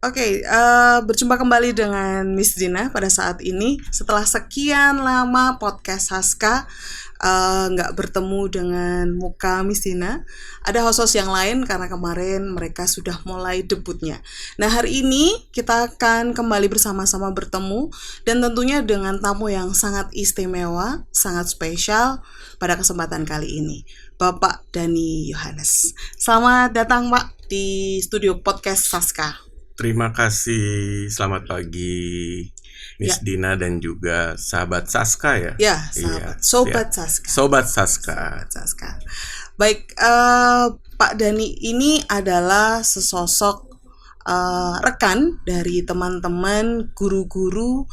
Oke, berjumpa kembali dengan Miss Dina pada saat ini. Setelah sekian lama podcast Saska nggak bertemu dengan muka Miss Dina, ada host-host yang lain karena kemarin mereka sudah mulai debutnya. Nah, hari ini kita akan kembali bersama-sama bertemu dan tentunya dengan tamu yang sangat istimewa, sangat spesial pada kesempatan kali ini, Bapak Dhani Yohanes. Selamat datang Pak di studio podcast Saska. Terima kasih, selamat pagi Miss Dina dan juga sahabat Saska ya. Ya, Sobat Saska. Sobat Saska. Baik, Pak Dhani ini adalah sesosok rekan dari teman-teman guru-guru,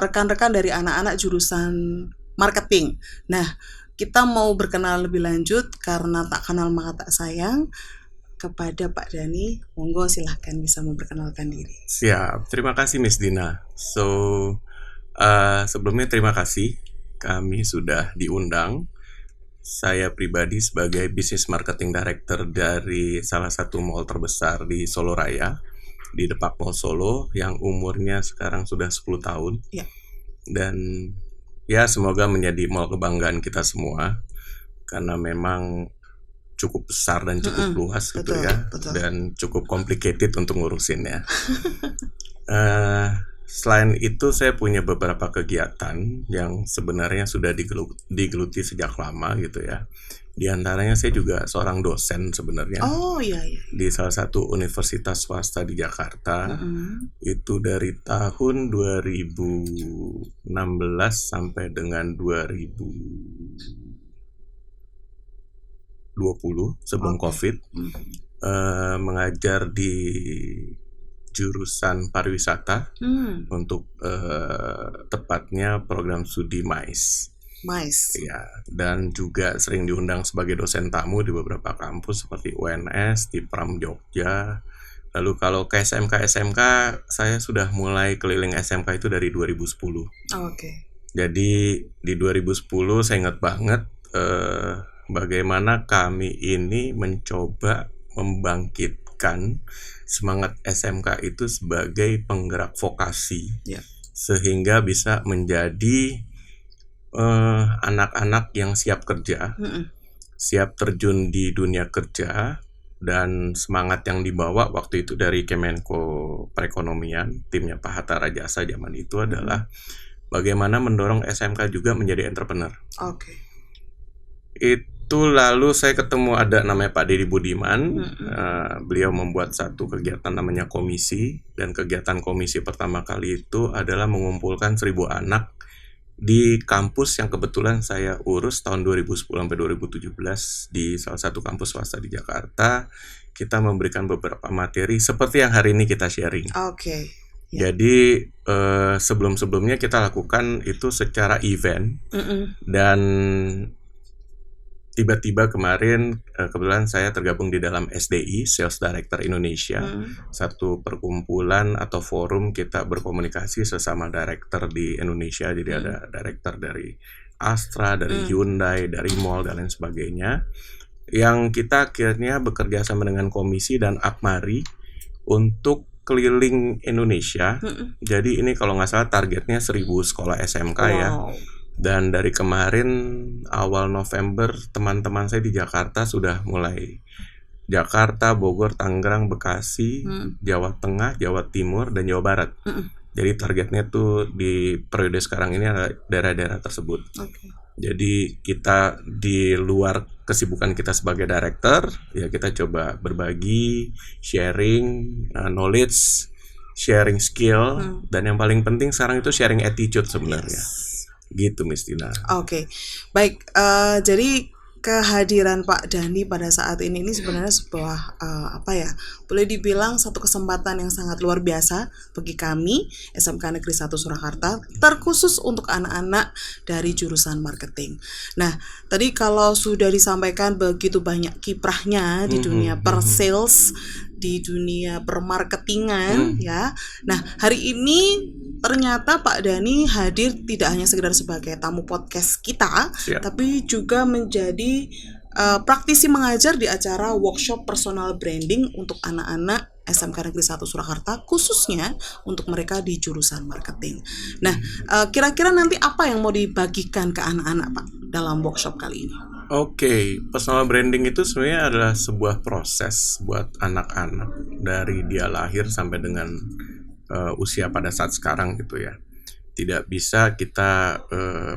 rekan-rekan dari anak-anak jurusan marketing. Nah, kita mau berkenal lebih lanjut karena tak kenal maka tak sayang. Kepada Pak Dhani, monggo silahkan bisa memperkenalkan diri. Siap, terima kasih Miss Dina. Sebelumnya terima kasih kami sudah diundang. Saya pribadi sebagai Business Marketing Director dari salah satu mall terbesar di Solo Raya, di Depak Mall Solo, yang umurnya sekarang sudah 10 tahun. Ya. Dan ya semoga menjadi mall kebanggaan kita semua, karena memang cukup besar dan cukup luas gitu ya, dan cukup complicated untuk ngurusinnya. Selain itu saya punya beberapa kegiatan yang sebenarnya sudah digeluti sejak lama gitu ya. Di antaranya saya juga seorang dosen sebenarnya. Di salah satu universitas swasta di Jakarta. Itu dari tahun 2016 sampai dengan 2020 sebelum COVID, mengajar di jurusan pariwisata untuk tepatnya program studi MAIS. Ya, dan juga sering diundang sebagai dosen tamu di beberapa kampus seperti UNS, di Pram Jogja. Lalu kalau ke SMK saya sudah mulai keliling SMK itu dari 2010. Jadi di 2010 saya ingat banget bagaimana kami ini mencoba membangkitkan semangat SMK itu sebagai penggerak vokasi, sehingga bisa menjadi anak-anak yang siap kerja, siap terjun di dunia kerja, dan semangat yang dibawa waktu itu dari Kemenko Perekonomian, timnya Pak Hatta Rajasa zaman itu adalah bagaimana mendorong SMK juga menjadi entrepreneur. Itu lalu saya ketemu ada namanya Pak Deddy Budiman. Beliau membuat satu kegiatan namanya komisi, dan kegiatan komisi pertama kali itu adalah mengumpulkan 1.000 anak di kampus yang kebetulan saya urus tahun 2010 sampai 2017 di salah satu kampus swasta di Jakarta. Kita memberikan beberapa materi seperti yang hari ini kita sharing. Jadi sebelum-sebelumnya kita lakukan itu secara event, dan tiba-tiba kemarin kebetulan saya tergabung di dalam SDI, Sales Director Indonesia, satu perkumpulan atau forum kita berkomunikasi sesama director di Indonesia. Jadi ada director dari Astra, dari Hyundai, dari mall dan lain sebagainya, yang kita akhirnya bekerja sama dengan komisi dan Akmari untuk keliling Indonesia. Jadi ini kalau nggak salah targetnya 1.000 sekolah SMK ya. Dan dari kemarin awal November teman-teman saya di Jakarta sudah mulai Jakarta, Bogor, Tangerang, Bekasi, Jawa Tengah, Jawa Timur, dan Jawa Barat. Jadi targetnya tuh di periode sekarang ini adalah daerah-daerah tersebut. Jadi kita di luar kesibukan kita sebagai director, ya kita coba berbagi, sharing knowledge, sharing skill, dan yang paling penting sekarang itu sharing attitude sebenarnya. Gitu Miss Dina. Baik, jadi kehadiran Pak Dhani pada saat ini sebenarnya sebuah boleh dibilang satu kesempatan yang sangat luar biasa bagi kami SMK Negeri 1 Surakarta, terkhusus untuk anak-anak dari jurusan marketing. Nah, tadi kalau sudah disampaikan begitu banyak kiprahnya di dunia per-sales, di dunia permarketingan ya. Nah, hari ini ternyata Pak Dhani hadir tidak hanya sekedar sebagai tamu podcast kita, tapi juga menjadi praktisi mengajar di acara workshop personal branding untuk anak-anak SMK Negeri 1 Surakarta, khususnya untuk mereka di jurusan marketing. Nah, kira-kira nanti apa yang mau dibagikan ke anak-anak Pak dalam workshop kali ini? Oke, personal branding itu sebenarnya adalah sebuah proses buat anak-anak dari dia lahir sampai dengan usia pada saat sekarang gitu ya. Tidak bisa kita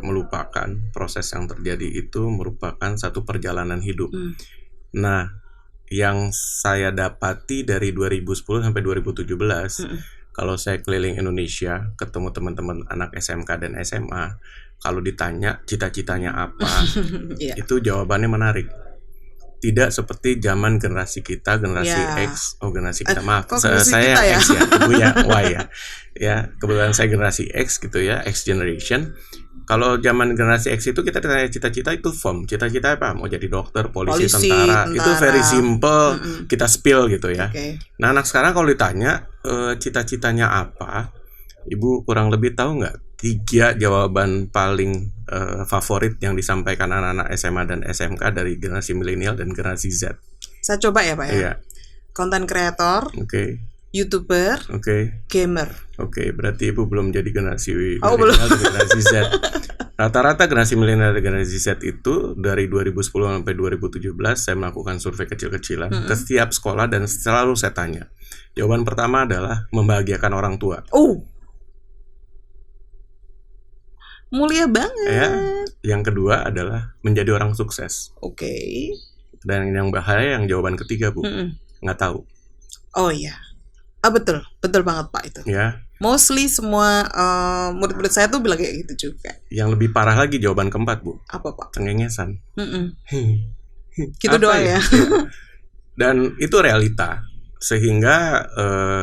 melupakan proses yang terjadi itu merupakan satu perjalanan hidup. Nah, yang saya dapati dari 2010 sampai 2017, kalau saya keliling Indonesia, ketemu teman-teman anak SMK dan SMA, kalau ditanya cita-citanya apa, itu jawabannya menarik. Tidak seperti zaman generasi kita, generasi X, generasi kita, maaf, saya kita ya? X ya, ibu ya, Y ya. Ya, kebetulan saya generasi X gitu ya, X generation. Kalau zaman generasi X itu kita ditanya cita-cita itu form. Cita-cita apa? Mau jadi dokter, polisi, tentara. Itu very simple, kita spill gitu ya. Nah, anak sekarang kalau ditanya cita-citanya apa, Ibu kurang lebih tahu nggak 3 jawaban paling favorit yang disampaikan anak-anak SMA dan SMK dari generasi milenial dan generasi Z? Saya coba ya Pak ya. Iya. Content creator, YouTuber, gamer. Berarti Ibu belum jadi generasi milenial dan generasi Z. Rata-rata generasi milenial dan generasi Z itu dari 2010 sampai 2017 saya melakukan survei kecil-kecilan ke setiap sekolah dan selalu saya tanya. Jawaban pertama adalah membahagiakan orang tua. Mulia banget. Ya, yang kedua adalah menjadi orang sukses. Dan yang bahaya yang jawaban ketiga, Bu, nggak tahu. Oh iya, betul banget Pak itu. Ya. Mostly semua murid-murid saya tuh bilang kayak gitu juga. Yang lebih parah lagi jawaban keempat, Bu. Apa Pak? Cengengesan. Gitu doang ya. Dan itu realita. Sehingga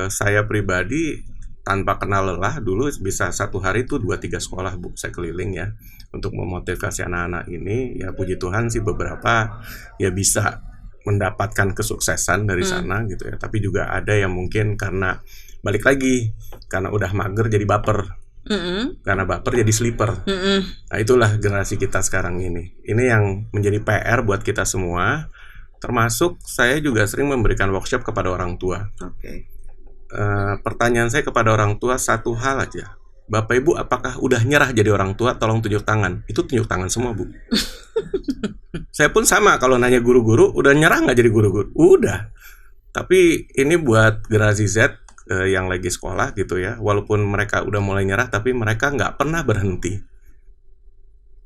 saya pribadi tanpa kenal lelah dulu bisa satu hari itu 2-3 sekolah, Bu, saya keliling ya untuk memotivasi anak-anak ini. Ya puji Tuhan sih beberapa ya bisa mendapatkan kesuksesan dari sana gitu ya. Tapi juga ada yang mungkin karena balik lagi karena udah mager jadi baper. Karena baper jadi sleeper. Nah, itulah generasi kita sekarang ini. Ini yang menjadi PR buat kita semua. Termasuk saya juga sering memberikan workshop kepada orang tua. Pertanyaan saya kepada orang tua satu hal aja. Bapak Ibu apakah udah nyerah jadi orang tua? Tolong tunjuk tangan. Itu tunjuk tangan semua, Bu. Saya pun sama kalau nanya guru-guru, udah nyerah nggak jadi guru-guru? Udah. Tapi ini buat generasi Z yang lagi sekolah gitu ya. Walaupun mereka udah mulai nyerah, tapi mereka nggak pernah berhenti.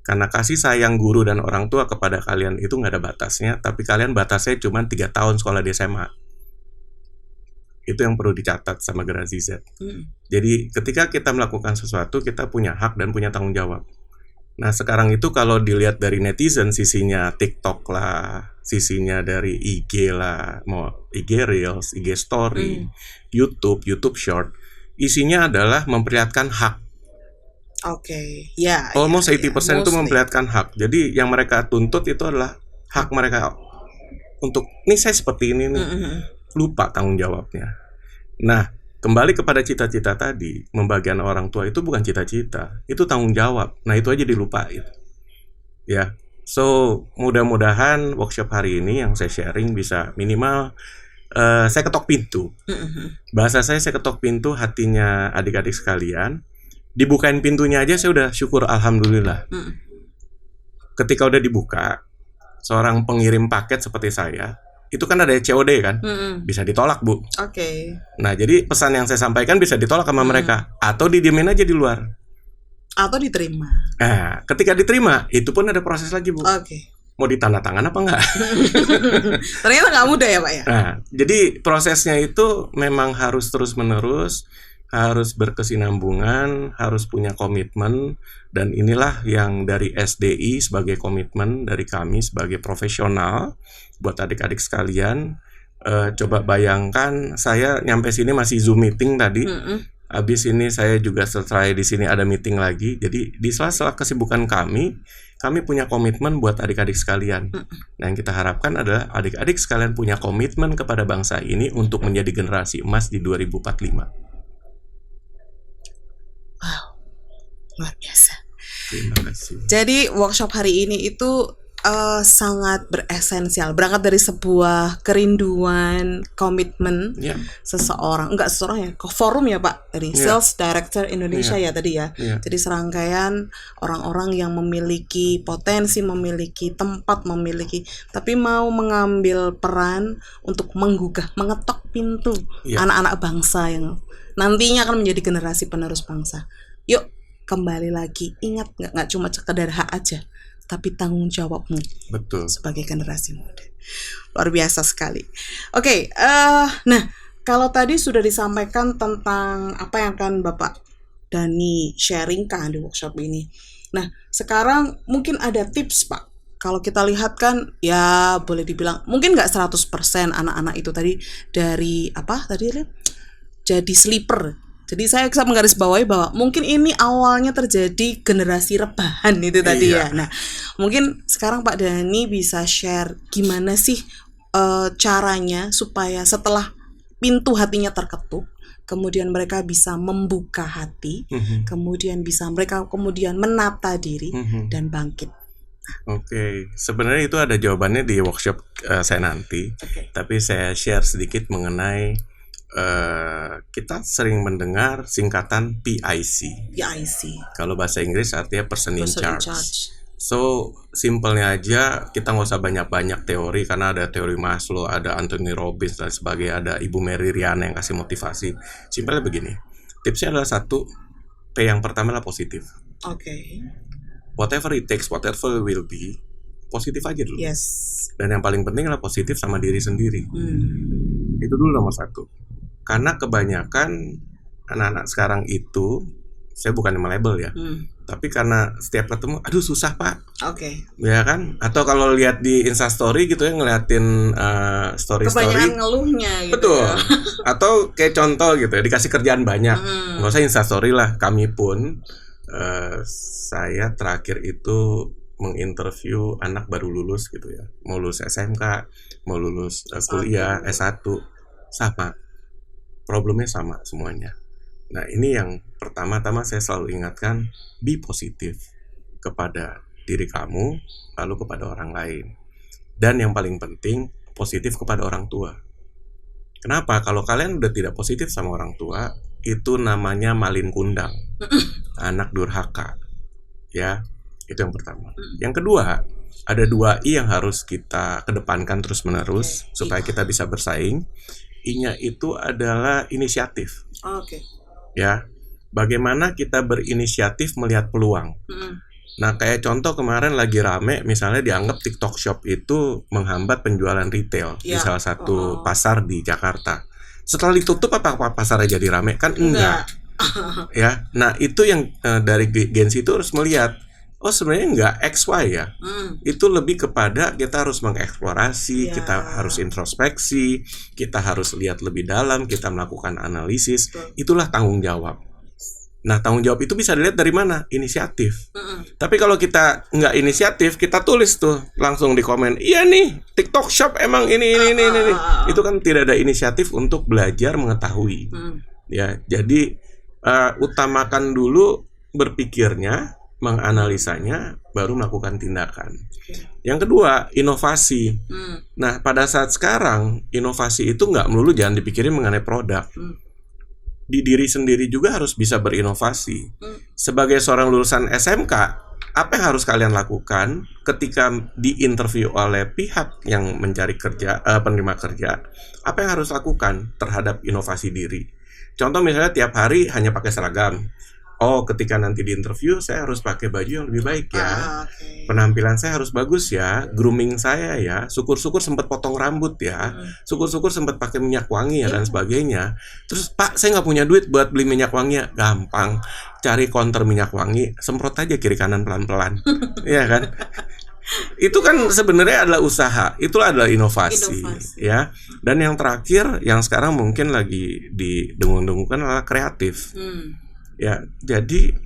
Karena kasih sayang guru dan orang tua kepada kalian itu nggak ada batasnya. Tapi kalian batasnya cuma 3 tahun sekolah di SMA. Itu yang perlu dicatat sama generasi Z. Jadi ketika kita melakukan sesuatu, kita punya hak dan punya tanggung jawab. Nah sekarang itu kalau dilihat dari netizen, sisinya TikTok lah, sisinya dari IG lah, mau IG Reels, IG Story, YouTube Short, isinya adalah memperlihatkan hak. Almost 80% itu memperlihatkan hak. Jadi yang mereka tuntut itu adalah hak mereka untuk, nih saya seperti ini nih. Lupa tanggung jawabnya. Nah, kembali kepada cita-cita tadi, membagian orang tua itu bukan cita-cita, itu tanggung jawab. Nah, itu aja dilupain. Ya. So, mudah-mudahan workshop hari ini yang saya sharing bisa minimal saya ketok pintu. Bahasa saya ketok pintu hatinya adik-adik sekalian. Dibukain pintunya aja saya udah syukur, alhamdulillah. Ketika udah dibuka, seorang pengirim paket seperti saya, itu kan ada COD kan, bisa ditolak, Bu. Nah, jadi pesan yang saya sampaikan bisa ditolak sama mereka, atau didiemin aja di luar, atau diterima. Nah, ketika diterima, itu pun ada proses lagi, Bu. Mau ditandatangan apa enggak? Ternyata nggak mudah ya, Pak ya. Nah, jadi prosesnya itu memang harus terus-menerus, harus berkesinambungan, harus punya komitmen, dan inilah yang dari SDI sebagai komitmen dari kami sebagai profesional. Buat adik-adik sekalian, coba bayangkan saya nyampe sini masih Zoom meeting tadi. Habis ini saya juga setelah di sini ada meeting lagi. Jadi di sela-sela kesibukan kami punya komitmen buat adik-adik sekalian. Nah, yang kita harapkan adalah adik-adik sekalian punya komitmen kepada bangsa ini untuk menjadi generasi emas di 2045. Wow, luar biasa. Terima kasih. Jadi workshop hari ini itu sangat beresensial, berangkat dari sebuah kerinduan, komitmen Ya, seseorang, enggak seseorang ya, forum ya Pak, dari ya, Sales Director Indonesia ya, ya tadi ya. ya. Jadi serangkaian orang-orang yang memiliki potensi, memiliki tempat, tapi mau mengambil peran untuk menggugah, mengetok pintu Ya. anak-anak bangsa yang nantinya akan menjadi generasi penerus bangsa. Yuk kembali lagi, ingat nggak cuma sekedar hak aja, tapi tanggung jawabmu Betul. sebagai generasi muda. Luar biasa sekali. Oke, nah kalau tadi sudah disampaikan tentang apa yang akan Bapak Dhani sharingkan di workshop ini. Nah, sekarang mungkin ada tips Pak. Kalau kita lihat kan ya boleh dibilang mungkin nggak 100% anak-anak itu tadi dari apa tadi jadi sleeper. Jadi saya menggarisbawahi bahwa mungkin ini awalnya terjadi generasi rebahan itu tadi ya. Nah, mungkin sekarang Pak Dhani bisa share gimana sih caranya supaya setelah pintu hatinya terketuk, kemudian mereka bisa membuka hati, kemudian mereka menata diri dan bangkit. Oke, sebenarnya itu ada jawabannya di workshop saya nanti. Tapi saya share sedikit mengenai kita sering mendengar singkatan PIC. Kalau bahasa Inggris artinya person in charge. So, simpelnya aja kita nggak usah banyak-banyak teori, karena ada teori Maslow, ada Anthony Robbins dan sebagainya, ada Ibu Mary Riana yang kasih motivasi. Simpelnya begini, tipsnya adalah satu, P yang pertama adalah positif. Whatever it takes, whatever will be, positif aja dulu. Dan yang paling penting adalah positif sama diri sendiri. Itu dulu nomor satu. Karena kebanyakan anak-anak sekarang itu, saya bukan melabel ya, tapi karena setiap ketemu, aduh susah Pak, ya kan? Atau kalau lihat di Instastory gitu ya, ngeliatin story-story, kebanyakan ngeluhnya gitu. Betul. Atau kayak contoh gitu ya, dikasih kerjaan banyak, nggak usah Instastory lah. Kami pun, saya terakhir itu menginterview anak baru lulus gitu ya, mau lulus SMK, mau lulus kuliah S1, sama. Problemnya sama semuanya. Nah, ini yang pertama-tama saya selalu ingatkan, be positif kepada diri kamu, lalu kepada orang lain. Dan yang paling penting, positif kepada orang tua. Kenapa? Kalau kalian udah tidak positif sama orang tua, itu namanya malin kundang, anak durhaka. Ya, itu yang pertama. Yang kedua, ada 2 I yang harus kita kedepankan terus-menerus supaya kita bisa bersaing. I-nya itu adalah inisiatif. Ya, bagaimana kita berinisiatif melihat peluang. Nah, kayak contoh kemarin lagi rame, misalnya dianggap TikTok Shop itu menghambat penjualan retail di salah satu pasar di Jakarta. Setelah ditutup, apa pasarnya jadi rame? Kan enggak. Ya, nah itu yang dari Gen Z itu harus melihat, oh sebenarnya enggak XY ya. Itu lebih kepada kita harus mengeksplorasi, kita harus introspeksi, kita harus lihat lebih dalam, kita melakukan analisis. Itulah tanggung jawab. Nah, tanggung jawab itu bisa dilihat dari mana? Inisiatif. Tapi kalau kita nggak inisiatif, kita tulis tuh langsung di komen, iya nih, TikTok Shop emang ini. Itu kan tidak ada inisiatif untuk belajar mengetahui. Ya, jadi utamakan dulu berpikirnya, menganalisanya, baru melakukan tindakan. Yang kedua, inovasi. Nah, pada saat sekarang, inovasi itu nggak melulu jangan dipikirin mengenai produk. Di diri sendiri juga harus bisa berinovasi. Sebagai seorang lulusan SMK, apa yang harus kalian lakukan ketika diinterview oleh pihak yang mencari kerja, penerima kerja? Apa yang harus lakukan terhadap inovasi diri? Contoh misalnya tiap hari hanya pakai seragam. Oh, ketika nanti diinterview saya harus pakai baju yang lebih baik ya. Penampilan saya harus bagus ya, grooming saya ya. Syukur-syukur sempat potong rambut ya. Syukur-syukur sempat pakai minyak wangi ya dan sebagainya. Terus, Pak, saya nggak punya duit buat beli minyak wanginya. Gampang, cari counter minyak wangi, semprot aja kiri kanan pelan-pelan. Iya kan? Itu kan sebenarnya adalah usaha, itulah adalah inovasi. Ya. Dan yang terakhir, yang sekarang mungkin lagi didengung-dengungkan adalah kreatif. Ya, jadi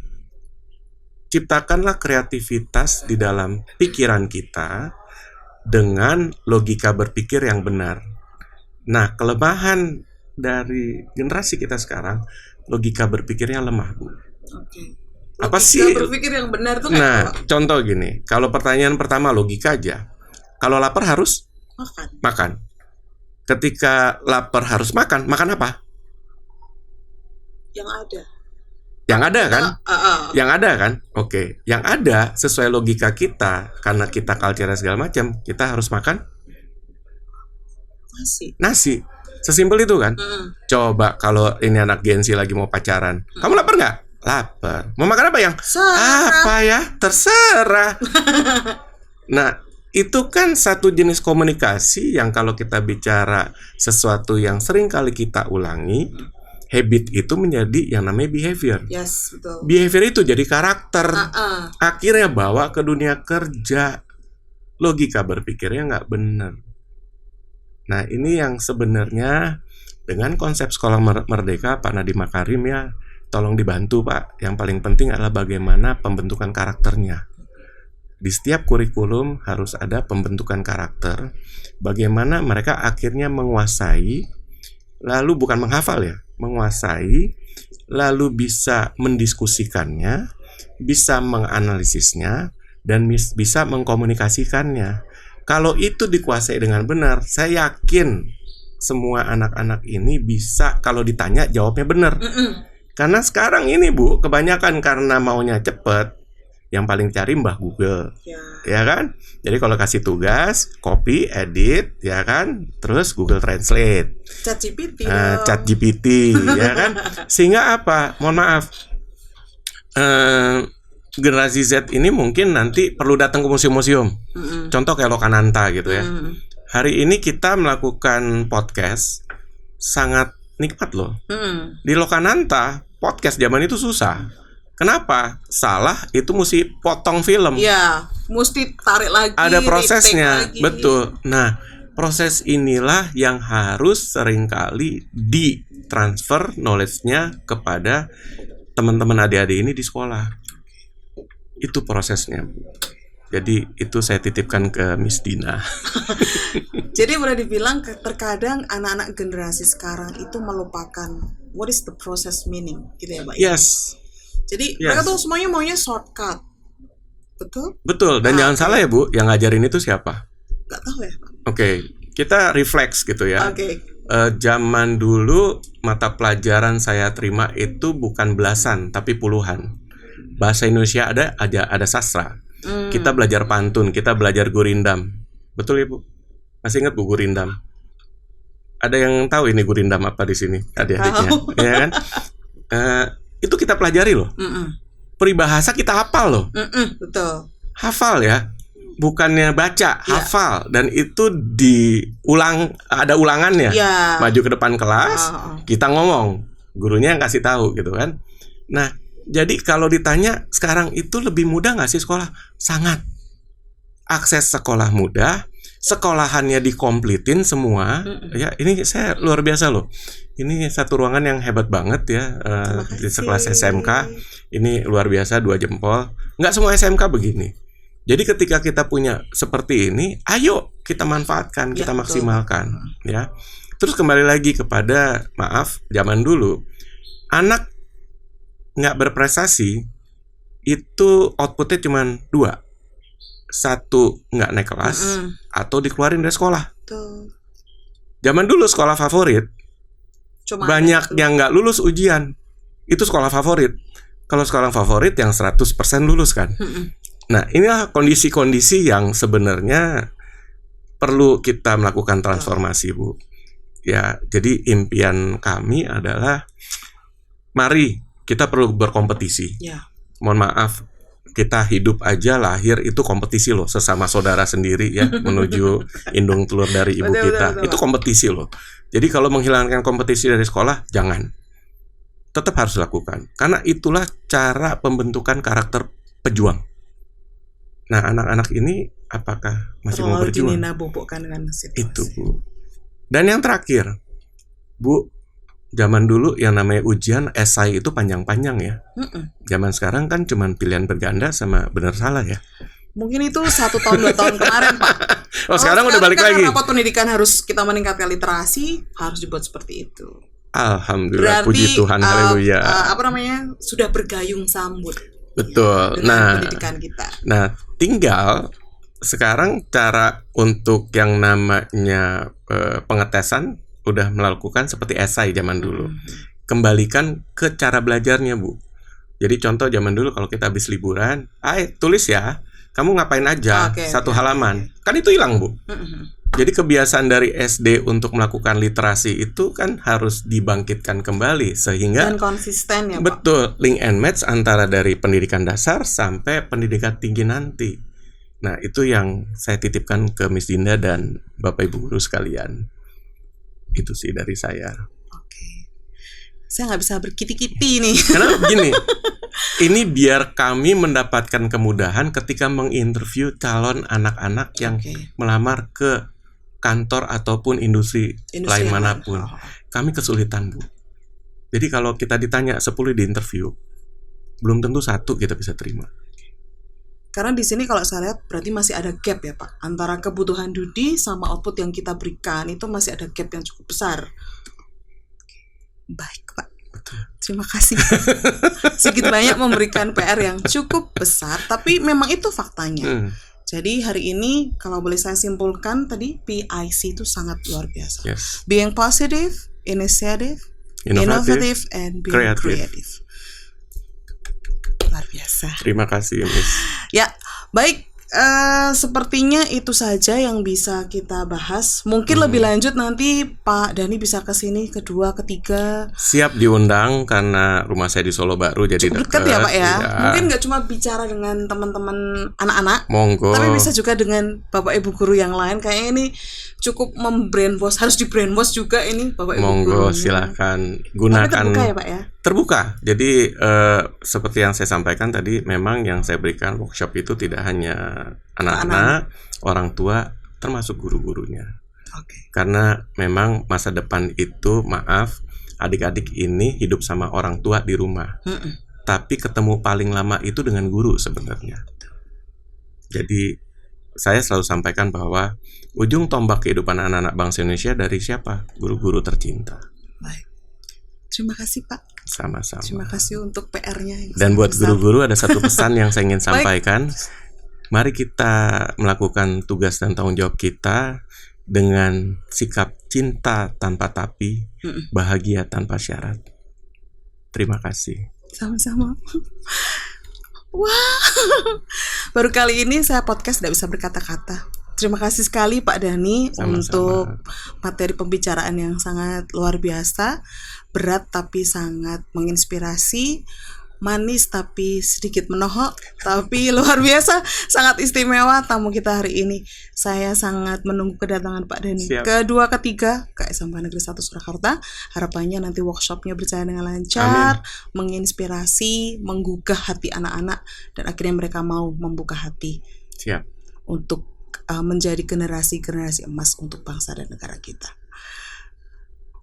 ciptakanlah kreativitas di dalam pikiran kita dengan logika berpikir yang benar. Nah, kelemahan dari generasi kita sekarang, logika berpikirnya lemah, Bu. Apa Logika sih? berpikir yang benar tuh Nah, kayak contoh gini, kalau pertanyaan pertama logika aja. Kalau lapar harus makan. makan. Ketika lapar harus makan apa? Yang ada. Yang ada kan? Yang ada kan? Oke. Yang ada sesuai logika kita, karena kita culture segala macam, kita harus makan nasi. Sesimpel itu kan? Coba kalau ini anak Gen Z lagi mau pacaran, kamu lapar nggak? Lapar. Mau makan apa yang? Apa ya? Terserah. Nah, itu kan satu jenis komunikasi yang kalau kita bicara sesuatu yang sering kali kita ulangi, habit itu menjadi yang namanya behavior. Yes, betul. Behavior itu jadi karakter. Akhirnya bawa ke dunia kerja. Logika berpikirnya nggak benar. Nah, ini yang sebenarnya dengan konsep sekolah merdeka Pak Nadiem Makarim ya, tolong dibantu Pak. Yang paling penting adalah bagaimana pembentukan karakternya. Di setiap kurikulum harus ada pembentukan karakter. Bagaimana mereka akhirnya menguasai, lalu bukan menghafal ya, menguasai, lalu bisa mendiskusikannya, bisa menganalisisnya, dan bisa mengkomunikasikannya. Kalau itu dikuasai dengan benar, saya yakin semua anak-anak ini bisa kalau ditanya jawabnya benar. Karena sekarang ini Bu, kebanyakan karena maunya cepet, yang paling cari Mbah Google, ya kan? Jadi kalau kasih tugas, copy, edit, ya kan? Terus Google Translate, Chat GPT, ya kan? Sehingga apa? Mohon maaf, generasi Z ini mungkin nanti perlu datang ke museum-museum. Contoh kayak Lokananta gitu ya. Hari ini kita melakukan podcast sangat nikmat loh. Di Lokananta podcast zaman itu susah. Kenapa? Salah itu mesti potong film. Iya, mesti tarik lagi. Ada prosesnya, betul. Nah, proses inilah yang harus seringkali ditransfer knowledge-nya kepada teman-teman adik-adik ini di sekolah. Itu prosesnya. Jadi itu saya titipkan ke Miss Dina. Jadi boleh dibilang terkadang anak-anak generasi sekarang itu melupakan what is the process meaning, gitu ya Pak? Yes. Jadi mereka tuh semuanya maunya shortcut. Betul? Betul, dan jangan salah ya Bu, yang ngajarin itu siapa? Gak tahu ya. Oke, kita refleks gitu ya. Zaman dulu mata pelajaran saya terima itu bukan belasan tapi puluhan. Bahasa Indonesia ada sastra. Kita belajar pantun, kita belajar gurindam. Betul ya Bu? Masih ingat Bu gurindam? Ada yang tahu ini gurindam apa di sini? Adik-adiknya, ya kan? Itu kita pelajari loh. Peribahasa kita hafal loh. Betul. Hafal ya, bukannya baca, hafal. Dan itu diulang, ada ulangannya. Maju ke depan kelas, kita ngomong, gurunya yang kasih tahu gitu kan. Nah, jadi kalau ditanya sekarang itu lebih mudah nggak sih sekolah? Sangat. Akses sekolah mudah, sekolahannya dikomplitin semua. Ya, ini saya luar biasa loh. Ini satu ruangan yang hebat banget ya, di sekelas SMK. Ini luar biasa, 2 jempol. Nggak semua SMK begini. Jadi ketika kita punya seperti ini, ayo kita manfaatkan, kita maksimalkan, ya. Terus kembali lagi kepada, maaf, zaman dulu anak nggak berprestasi itu outputnya cuma 2. 1 nggak naik kelas, atau dikeluarin dari sekolah. Zaman dulu sekolah favorit banyak yang nggak lulus ujian, itu sekolah favorit. Kalau sekolah favorit yang 100% lulus kan. Nah, inilah kondisi-kondisi yang sebenarnya perlu kita melakukan transformasi Bu. Ya, jadi impian kami adalah mari kita perlu berkompetisi. Mohon maaf, kita hidup aja lahir itu kompetisi loh, sesama saudara sendiri ya, menuju indung telur dari ibu kita. Itu kompetisi loh. Jadi kalau menghilangkan kompetisi dari sekolah, jangan. Tetap harus lakukan. Karena itulah cara pembentukan karakter pejuang. Nah, anak-anak ini apakah masih mau berjuang? Itu Bu. Dan yang terakhir, Bu, zaman dulu yang namanya ujian esai itu panjang-panjang ya. Zaman sekarang kan cuma pilihan berganda sama benar salah ya. Mungkin itu 1 tahun 2 tahun kemarin Pak. Sekarang udah balik kan lagi. Rapat pendidikan harus kita meningkatkan literasi, harus dibuat seperti itu. Alhamdulillah, berarti, puji Tuhan, haleluya. Sudah bergayung sambut. Betul. dengan pendidikan kita. Nah, tinggal sekarang cara untuk yang namanya pengetesan udah melakukan seperti esai zaman dulu. Kembalikan ke cara belajarnya, Bu. Jadi contoh zaman dulu kalau kita habis liburan, tulis ya, kamu ngapain aja satu halaman. Kan itu hilang, Bu. Jadi kebiasaan dari SD untuk melakukan literasi itu kan harus dibangkitkan kembali sehingga dan konsisten ya, Pak. Betul, link and match antara dari pendidikan dasar sampai pendidikan tinggi nanti. Nah, itu yang saya titipkan ke Miss Dinda dan Bapak Ibu guru sekalian. Itu sih dari saya. Oke. Saya nggak bisa berkiti-kiti nih. Karena begini, ini biar kami mendapatkan kemudahan ketika menginterview calon anak-anak yang melamar ke kantor ataupun industri lain manapun. Kami kesulitan, Bu. Jadi kalau kita ditanya 10 di interview, belum tentu 1 kita bisa terima. Karena di sini kalau saya lihat berarti masih ada gap ya, Pak, antara kebutuhan Dudi sama output yang kita berikan, itu masih ada gap yang cukup besar. Baik, Pak. Terima kasih. Sedikit banyak memberikan PR yang cukup besar, tapi memang itu faktanya. Jadi hari ini kalau boleh saya simpulkan tadi, PIC itu sangat luar biasa. Being positive, initiative, innovative, and being creative. Luar biasa. Terima kasih, Miss. Ya, baik. Sepertinya itu saja yang bisa kita bahas. Mungkin lebih lanjut nanti Pak Dhani bisa ke sini kedua, ketiga. Siap diundang karena rumah saya di Solo Baru jadi dekat ya, Pak ya. Mungkin nggak cuma bicara dengan teman-teman anak-anak, monggo. Tapi bisa juga dengan Bapak Ibu guru yang lain. Kayaknya ini cukup membrainwash, harus di brainwash juga ini Bapak Ibu guru. Monggo, silakan gunakan. Tapi terbuka ya, Pak ya. Terbuka. Jadi seperti yang saya sampaikan tadi, memang yang saya berikan workshop itu tidak hanya anak-anak, orang tua, termasuk guru-gurunya. Karena memang masa depan itu, maaf, adik-adik ini hidup sama orang tua di rumah. Tapi ketemu paling lama itu dengan guru sebenarnya. Jadi saya selalu sampaikan bahwa ujung tombak kehidupan anak-anak bangsa Indonesia dari siapa? Guru-guru tercinta. Baik. Terima kasih, Pak. Sama-sama. Terima kasih untuk PR-nya. Dan buat guru-guru ada satu pesan yang saya ingin sampaikan. Mari kita melakukan tugas dan tanggung jawab kita dengan sikap cinta tanpa tapi, bahagia tanpa syarat. Terima kasih. Sama-sama. Wah, baru kali ini saya podcast tidak bisa berkata-kata. Terima kasih sekali Pak Dhani untuk materi pembicaraan yang sangat luar biasa, berat tapi sangat menginspirasi, manis tapi sedikit menohok, tapi luar biasa, sangat istimewa tamu kita hari ini. Saya sangat menunggu kedatangan Pak Dhani. Kedua, ketiga ke SMK Negeri 1 Surakarta. Harapannya nanti workshopnya berjalan dengan lancar, menginspirasi, menggugah hati anak-anak, dan akhirnya mereka mau membuka hati untuk menjadi generasi-generasi emas untuk bangsa dan negara kita.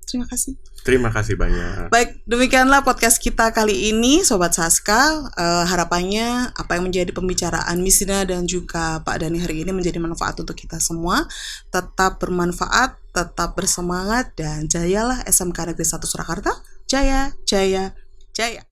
Terima kasih. Terima kasih banyak. Baik, demikianlah podcast kita kali ini, Sobat Saska. Harapannya apa yang menjadi pembicaraan Miss Dina dan juga Pak Dhani hari ini menjadi manfaat untuk kita semua. Tetap bermanfaat, tetap bersemangat, dan jayalah SMK Negeri 1 Surakarta. Jaya, jaya, jaya.